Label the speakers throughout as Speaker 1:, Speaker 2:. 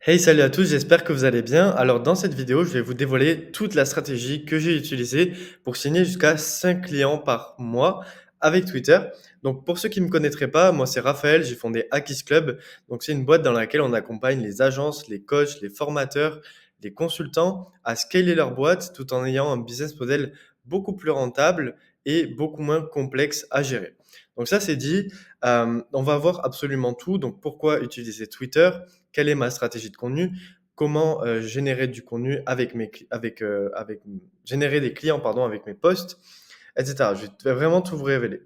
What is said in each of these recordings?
Speaker 1: Hey, salut à tous, j'espère que vous allez bien. Alors, dans cette vidéo, je vais vous dévoiler toute la stratégie que j'ai utilisée pour signer jusqu'à 5 clients par mois avec Twitter. Donc, pour ceux qui ne me connaîtraient pas, moi, c'est Raphaël, j'ai fondé Akis Club. Donc, c'est une boîte dans laquelle on accompagne les agences, les coachs, les formateurs, les consultants à scaler leur boîte tout en ayant un business model beaucoup plus rentable et beaucoup moins complexe à gérer. Donc, ça, c'est dit. On va voir absolument tout. Donc, pourquoi utiliser Twitter? Quelle est ma stratégie de contenu, comment générer du contenu avec générer des clients pardon, avec mes posts, etc. Je vais vraiment tout vous révéler.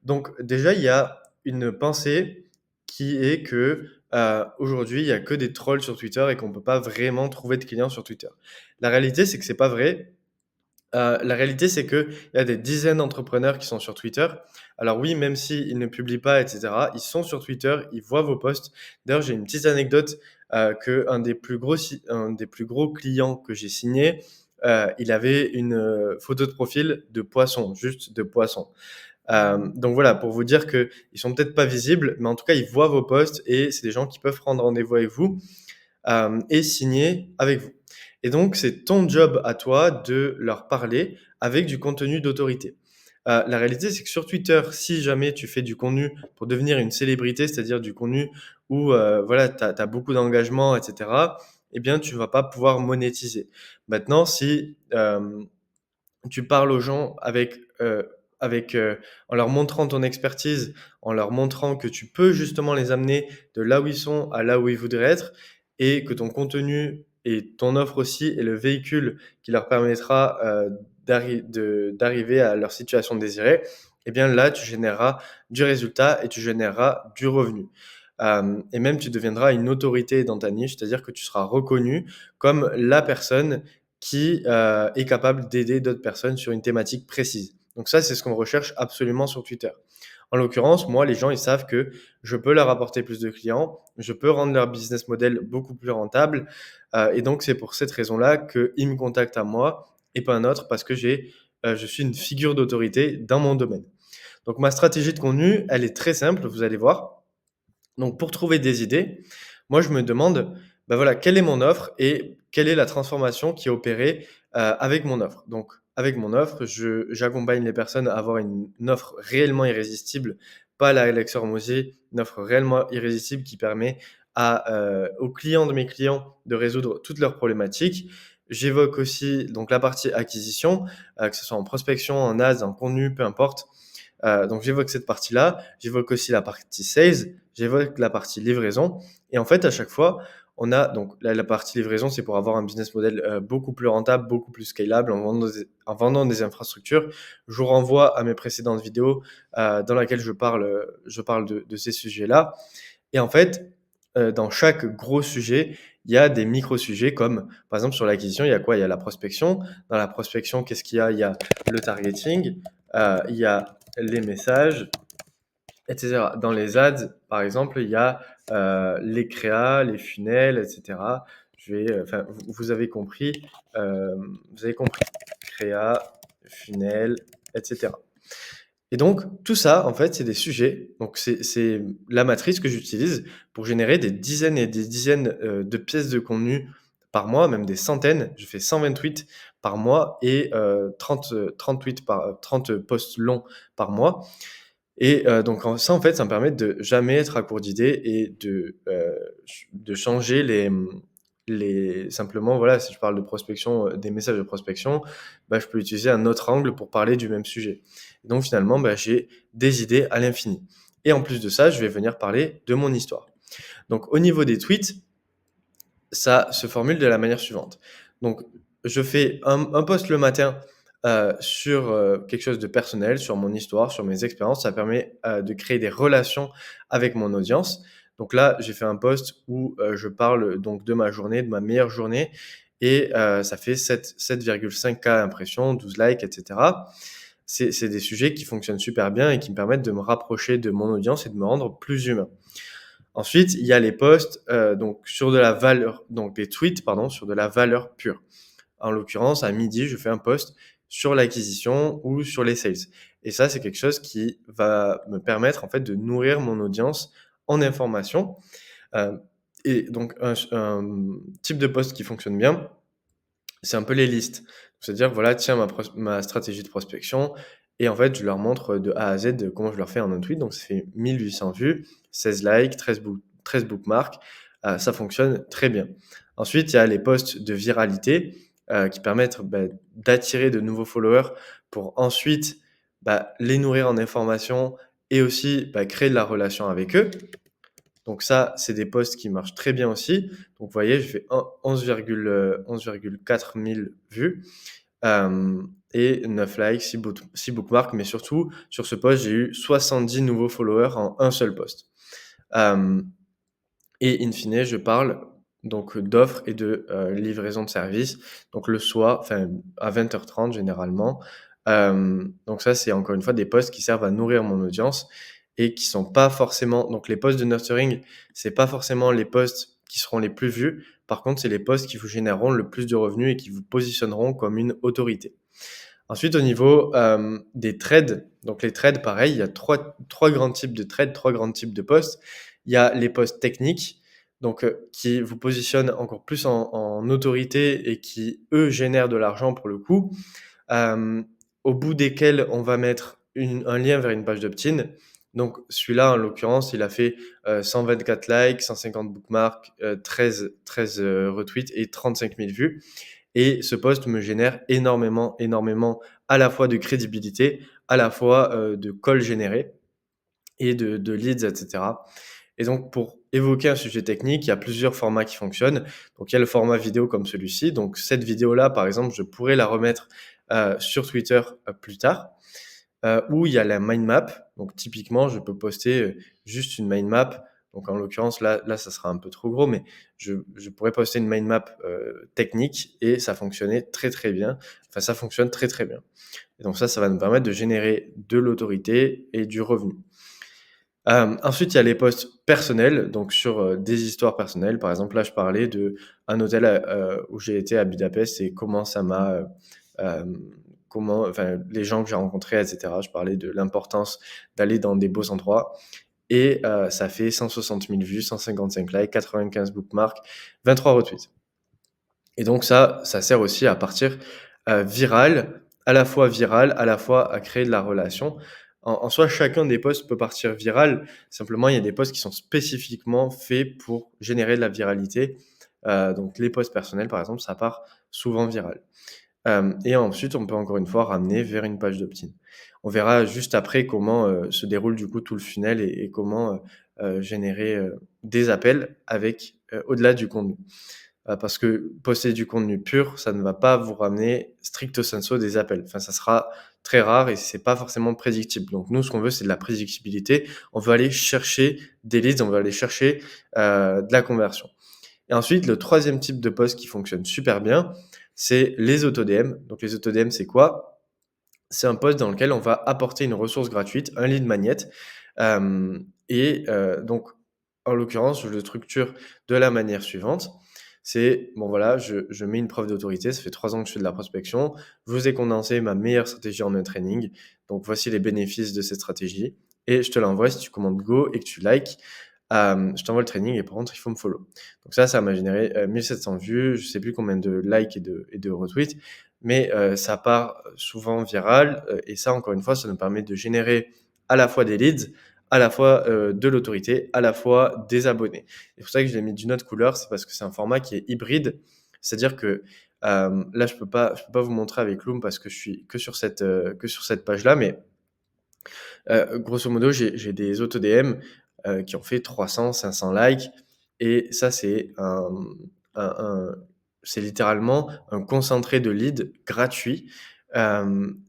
Speaker 1: Donc déjà, il y a une pensée qui est que aujourd'hui, il n'y a que des trolls sur Twitter et qu'on ne peut pas vraiment trouver de clients sur Twitter. La réalité, c'est que c'est pas vrai. La réalité, c'est qu'il y a des dizaines d'entrepreneurs qui sont sur Twitter. Alors oui, même s'ils ne publient pas, et cetera, ils sont sur Twitter, ils voient vos posts. D'ailleurs, j'ai une petite anecdote, qu'un des plus gros clients que j'ai signé, il avait une, photo de profil de poisson, juste de poisson. Donc voilà, pour vous dire qu'ils sont peut-être pas visibles, mais en tout cas, ils voient vos posts et c'est des gens qui peuvent prendre rendez-vous avec vous et signer avec vous. Et donc, c'est ton job à toi de leur parler avec du contenu d'autorité. La réalité, c'est que sur Twitter, si jamais tu fais du contenu pour devenir une célébrité, c'est-à-dire du contenu où voilà, tu as beaucoup d'engagement, etc., eh bien, tu vas pas pouvoir monétiser. Maintenant, si tu parles aux gens en leur montrant ton expertise, en leur montrant que tu peux justement les amener de là où ils sont à là où ils voudraient être et que ton contenu et ton offre aussi est le véhicule qui leur permettra d'arriver à leur situation désirée, eh bien là, tu généreras du résultat et tu généreras du revenu. Et même tu deviendras une autorité dans ta niche, c'est-à-dire que tu seras reconnu comme la personne qui est capable d'aider d'autres personnes sur une thématique précise. Donc ça, c'est ce qu'on recherche absolument sur Twitter. En l'occurrence, moi, les gens, ils savent que je peux leur apporter plus de clients, je peux rendre leur business model beaucoup plus rentable. Et donc, c'est pour cette raison-là qu'ils me contactent à moi et pas un autre parce que je suis une figure d'autorité dans mon domaine. Donc, ma stratégie de contenu, elle est très simple, vous allez voir. Donc, pour trouver des idées, moi, je me demande, ben voilà, quelle est mon offre et quelle est la transformation qui est opérée avec mon offre. Donc, avec mon offre, j'accompagne les personnes à avoir une offre réellement irrésistible, pas la Alex Hormozy, une offre réellement irrésistible qui permet aux clients de mes clients de résoudre toutes leurs problématiques. J'évoque aussi donc la partie acquisition, que ce soit en prospection, en ads, en contenu, peu importe. Donc j'évoque cette partie-là, j'évoque aussi la partie sales, j'évoque la partie livraison. Et en fait, à chaque fois, on a donc la partie livraison, c'est pour avoir un business model beaucoup plus rentable, beaucoup plus scalable en vendant des infrastructures. Je vous renvoie à mes précédentes vidéos dans lesquelles je parle de ces sujets-là. Et en fait, dans chaque gros sujet, il y a des micro-sujets comme, par exemple, sur l'acquisition, il y a quoi? Il y a la prospection. Dans la prospection, qu'est-ce qu'il y a? Il y a le targeting, il y a les messages, etc. Dans les ads, par exemple, il y a les créas, les funnels, etc. Enfin, vous avez compris, vous avez compris. Créa, funnel, etc. Et donc, tout ça, en fait, c'est des sujets. Donc, c'est la matrice que j'utilise pour générer des dizaines et des dizaines de pièces de contenu par mois, même des centaines. Je fais 120 tweets par mois et 30 posts longs par mois. Et donc, ça, en fait, ça me permet de jamais être à court d'idées et de changer simplement, voilà, si je parle de prospection, des messages de prospection, bah, je peux utiliser un autre angle pour parler du même sujet. Donc finalement, bah, j'ai des idées à l'infini. Et en plus de ça, je vais venir parler de mon histoire. Donc au niveau des tweets, ça se formule de la manière suivante. Donc je fais un post le matin sur quelque chose de personnel, sur mon histoire, sur mes expériences. Ça permet de créer des relations avec mon audience. Donc là, j'ai fait un post où je parle donc de ma journée, de ma meilleure journée, et ça fait 7,5K impressions, 12 likes, etc. C'est des sujets qui fonctionnent super bien et qui me permettent de me rapprocher de mon audience et de me rendre plus humain. Ensuite, il y a les posts donc sur de la valeur, donc des tweets pardon, sur de la valeur pure. En l'occurrence, à midi, je fais un post sur l'acquisition ou sur les sales. Et ça, c'est quelque chose qui va me permettre en fait de nourrir mon audience en information. Euh, Et donc un type de post qui fonctionne bien, c'est un peu les listes. C'est-à-dire, voilà, tiens ma stratégie de prospection et en fait, je leur montre de A à Z comment je leur fais un tweet. Donc ça fait 1 800 vues, 16 likes, 13 bookmarks, ça fonctionne très bien. Ensuite, il y a les posts de viralité, qui permettent, d'attirer de nouveaux followers pour ensuite, les nourrir en informations et aussi, créer de la relation avec eux. Donc ça, c'est des posts qui marchent très bien aussi. Donc vous voyez, je fais 11,4 000 vues, et 9 likes, 6 bookmarks, mais surtout, sur ce post, j'ai eu 70 nouveaux followers en un seul post. Hem Et in fine, je parle donc d'offres et de, livraison de services, donc le soir, enfin à 20h30 généralement. Donc ça, c'est encore une fois des posts qui servent à nourrir mon audience et qui sont pas forcément donc les posts de nurturing, c'est pas forcément les posts qui seront les plus vus. Par contre, c'est les posts qui vous généreront le plus de revenus et qui vous positionneront comme une autorité. Ensuite, au niveau, des trades, donc les trades, pareil, il y a trois grands types de trades, 3 grands types de posts. Il y a les posts techniques, donc qui vous positionnent encore plus en autorité et qui, eux, génèrent de l'argent pour le coup, hem, au bout desquels on va mettre un lien vers une page d'opt-in. Donc celui-là, en l'occurrence, il a fait, 124 likes, 150 bookmarks, 13 retweets et 35 000 vues. Et ce post me génère énormément, énormément à la fois de crédibilité, à la fois, de calls générés et de leads et cetera. Et donc pour évoquer un sujet technique, il y a plusieurs formats qui fonctionnent. Donc il y a le format vidéo comme celui-ci. Donc cette vidéo-là, par exemple, je pourrais la remettre, sur Twitter, plus tard, où il y a la mind map. Donc typiquement, je peux poster, juste une mind map. Donc en l'occurrence, là, ça sera un peu trop gros, mais je pourrais poster une mind map, technique et ça fonctionnait très, très bien. Enfin, ça fonctionne très, très bien. Et donc ça va nous permettre de générer de l'autorité et du revenu. Ensuite, il y a les posts personnels, donc sur, des histoires personnelles. Par exemple, là, je parlais d'un hôtel, où j'ai été à Budapest et comment ça m'a, hem, comment enfin, les gens que j'ai rencontrés et cetera. Je parlais de l'importance d'aller dans des beaux endroits et ça fait 160 000 vues, 155 likes, 95 bookmarks, 23 retweets. Et donc ça sert aussi à partir, viral, à la fois à créer de la relation. En soi, chacun des posts peut partir viral. Simplement, il y a des posts qui sont spécifiquement faits pour générer de la viralité. Donc les posts personnels, par exemple, ça part souvent viral. Et ensuite, on peut encore une fois ramener vers une page d'opt-in. On verra juste après comment, se déroule du coup tout le funnel et comment, générer, des appels avec, au-delà du contenu. Parce que poster du contenu pur, ça ne va pas vous ramener stricto sensu des appels. Enfin, ça sera très rare et c'est pas forcément prédictible. Donc nous, ce qu'on veut, c'est de la prédictibilité. On veut aller chercher des leads, on veut aller chercher, de la conversion. Et ensuite, le troisième type de post qui fonctionne super bien, c'est les auto-DM. Donc les auto-DM, c'est quoi? C'est un post dans lequel on va apporter une ressource gratuite, un lead magnet, donc en l'occurrence, je le structure de la manière suivante. C'est, bon voilà, je mets une preuve d'autorité, ça fait 3 ans que je fais de la prospection. Je vous ai condensé ma meilleure stratégie en un training. Donc voici les bénéfices de cette stratégie et je te l'envoie si tu commandes go et que tu likes. Je t'envoie le training et par contre, il faut me follow. Donc ça m'a généré, 1 700 vues, je sais plus combien de likes et de retweets, mais ça part souvent viral, et ça, encore une fois, ça nous permet de générer à la fois des leads, à la fois, de l'autorité, à la fois des abonnés. C'est pour ça que je l'ai mis d'une autre couleur, c'est parce que c'est un format qui est hybride. C'est-à-dire que, là, je peux pas vous montrer avec Loom parce que je suis que sur cette page-là, mais grosso modo, j'ai des auto-DM, qui ont fait 300-500 likes et ça, un c'est littéralement un concentré de leads gratuit, hem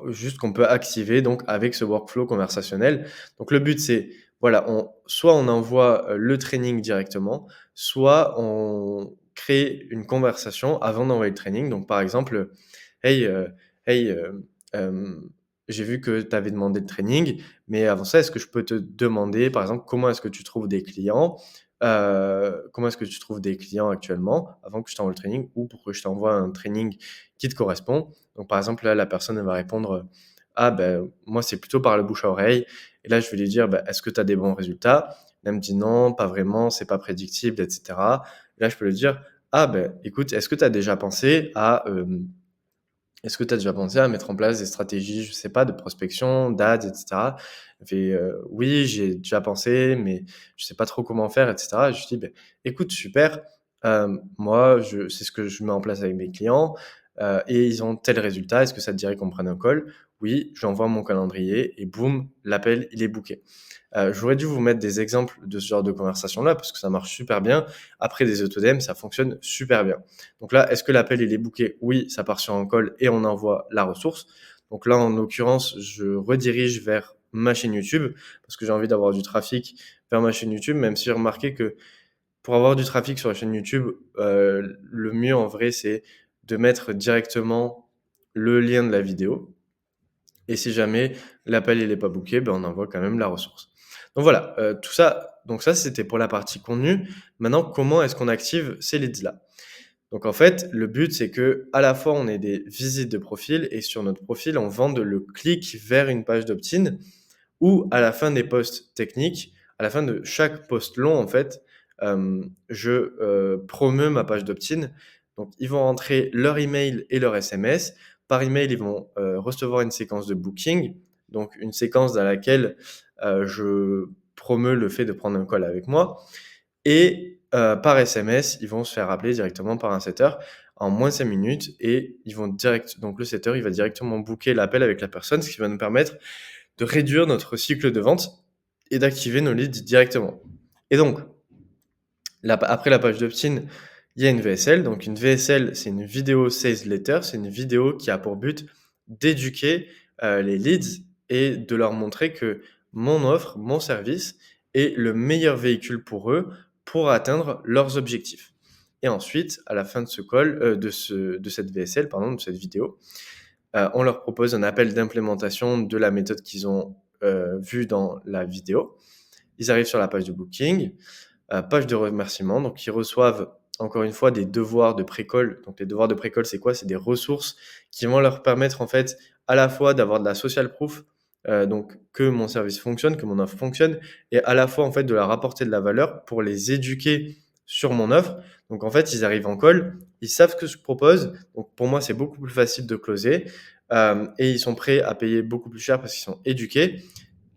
Speaker 1: juste qu'on peut activer donc avec ce workflow conversationnel. Donc le but, c'est voilà, soit on envoie, le training directement, soit on crée une conversation avant d'envoyer le training. Donc par exemple, «Hey, hey, j'ai vu que tu avais demandé le training, mais avant ça, est-ce que je peux te demander, par exemple, comment est-ce que tu trouves des clients? Comment est-ce que tu trouves des clients actuellement avant que je t'envoie le training ou pour que je t'envoie un training qui te correspond?» Donc, par exemple, là, la personne, elle va répondre, «Ah ben, moi, c'est plutôt par le bouche à oreille» et là, je vais lui dire: «Bah, est-ce que tu as des bons résultats?» Elle me dit: «Non, pas vraiment, c'est pas prédictible» et cetera. Là, je peux lui dire: «Ah ben, écoute, est-ce que tu as déjà pensé à mettre en place des stratégies, je sais pas, de prospection, d'ads et cetera?» Elle fait: «Oui, j'ai déjà pensé, mais je sais pas trop comment faire et cetera». Je lui dis: «Beh, écoute, super, moi, c'est ce que je mets en place avec mes clients, et ils ont tel résultat. Est-ce que ça te dirait qu'on prenne un call?» «Oui», j'envoie mon calendrier et boum, l'appel, il est booké. J'aurais dû vous mettre des exemples de ce genre de conversation-là parce que ça marche super bien. Après des autodm, ça fonctionne super bien. Donc là, est-ce que l'appel il est booké? Oui, ça part sur un call et on envoie la ressource. Donc là, en l'occurrence, je redirige vers ma chaîne YouTube parce que j'ai envie d'avoir du trafic vers ma chaîne YouTube, même si j'ai remarqué que pour avoir du trafic sur la chaîne YouTube, le mieux en vrai, c'est de mettre directement le lien de la vidéo. Et si jamais l'appel il est pas booké, ben, on envoie quand même la ressource. Donc voilà, tout ça, donc ça c'était pour la partie contenu. Maintenant, comment est-ce qu'on active ces leads-là? Donc en fait, le but c'est que à la fois on ait des visites de profil et sur notre profil, on vende le clic vers une page d'opt-in ou à la fin des posts techniques, à la fin de chaque post long en fait, je, promeus ma page d'opt-in. Donc ils vont rentrer leur email et leur SMS. Par email, ils vont, recevoir une séquence de booking, donc une séquence dans laquelle, je promeus le fait de prendre un call avec moi et par SMS, ils vont se faire appeler directement par un setter en moins de 5 minutes et ils vont donc le setter, il va directement booker l'appel avec la personne, ce qui va nous permettre de réduire notre cycle de vente et d'activer nos leads directement. Et donc, après la page d'opt-in, il y a une VSL. Donc une VSL, c'est une vidéo sales letter, c'est une vidéo qui a pour but d'éduquer les leads et de leur montrer que mon offre, mon service est le meilleur véhicule pour eux pour atteindre leurs objectifs. Et ensuite, à la fin de ce call, de cette VSL, pardon, de cette vidéo, on leur propose un appel d'implémentation de la méthode qu'ils ont vue dans la vidéo. Ils arrivent sur la page de booking, page de remerciement, donc ils reçoivent encore une fois des devoirs de pré-call. Donc les devoirs de pré-call, c'est quoi? C'est des ressources qui vont leur permettre en fait à la fois d'avoir de la social proof, donc que mon service fonctionne, que mon offre fonctionne, et à la fois en fait de leur apporter de la valeur pour les éduquer sur mon offre. Donc en fait, ils arrivent en call, ils savent ce que je propose, donc pour moi c'est beaucoup plus facile de closer, et ils sont prêts à payer beaucoup plus cher parce qu'ils sont éduqués.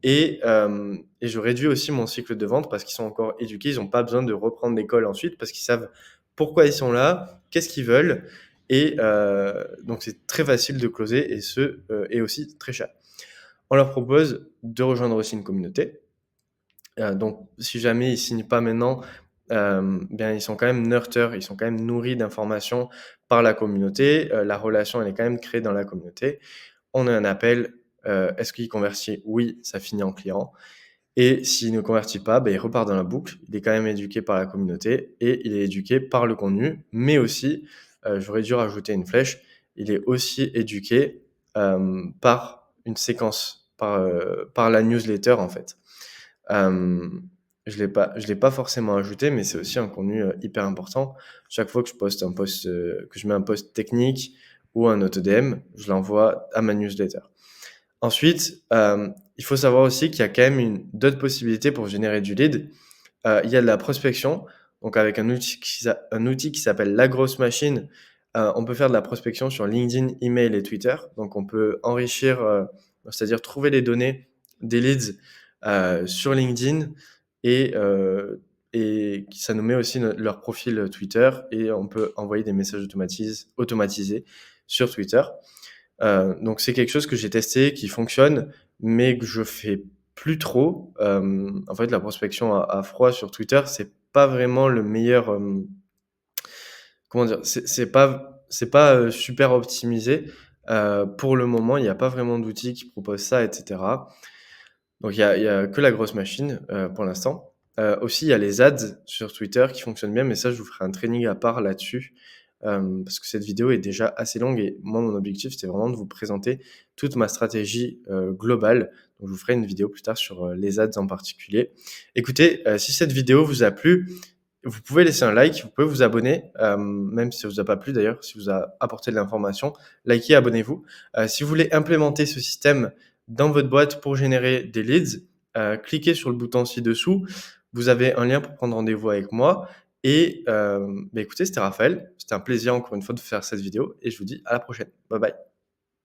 Speaker 1: Et je réduis aussi mon cycle de vente parce qu'ils sont encore éduqués, ils n'ont pas besoin de reprendre l'école ensuite parce qu'ils savent pourquoi ils sont là, qu'est-ce qu'ils veulent, et donc c'est très facile de closer et aussi très cher. On leur propose de rejoindre aussi une communauté. Donc si jamais ils signent pas maintenant, bien ils sont quand même nurture, ils sont quand même nourris d'informations par la communauté, la relation elle est quand même créée dans la communauté. On a un appel, est-ce qu'il convertit? Oui, ça finit en client. Et s'il ne convertit pas, il repart dans la boucle. Il est quand même éduqué par la communauté et il est éduqué par le contenu, mais aussi, j'aurais dû rajouter une flèche, il est aussi éduqué par une séquence, par la newsletter en fait. Je l'ai pas forcément ajouté, mais c'est aussi un contenu hyper important. Chaque fois que je poste un post, que je mets un post technique ou un AutoDM, je l'envoie à ma newsletter. Ensuite, il faut savoir aussi qu'il y a quand même d'autres possibilités pour générer du lead. Il y a de la prospection, donc avec un outil qui s'appelle La Grosse Machine, on peut faire de la prospection sur LinkedIn, email et Twitter. Donc on peut enrichir, c'est-à-dire trouver les données des leads sur LinkedIn et ça nous met aussi leur profil Twitter et on peut envoyer des messages automatisés sur Twitter. Donc c'est quelque chose que j'ai testé, qui fonctionne, mais que je fais plus trop. En fait, la prospection à froid sur Twitter, c'est pas vraiment le meilleur, comment dire? C'est pas super optimisé. Pour le moment, il y a pas vraiment d'outils qui proposent ça et cetera. Donc il y a que la grosse machine, pour l'instant. Aussi, il y a les ads sur Twitter qui fonctionnent bien, mais ça, je vous ferai un training à part là-dessus, parce que cette vidéo est déjà assez longue et moi, mon objectif, c'était vraiment de vous présenter toute ma stratégie, globale. Donc je vous ferai une vidéo plus tard sur, les ads en particulier. Écoutez, si cette vidéo vous a plu, vous pouvez laisser un like, vous pouvez vous abonner, même si ça vous a pas plu d'ailleurs, si vous a apporté de l'information, likez, abonnez-vous. Si vous voulez implémenter ce système dans votre boîte pour générer des leads, cliquez sur le bouton ci-dessous. vous avez un lien pour prendre rendez-vous avec moi et écoutez, c'était Raphaël. C'était un plaisir encore une fois de faire cette vidéo et je vous dis à la prochaine. Bye bye.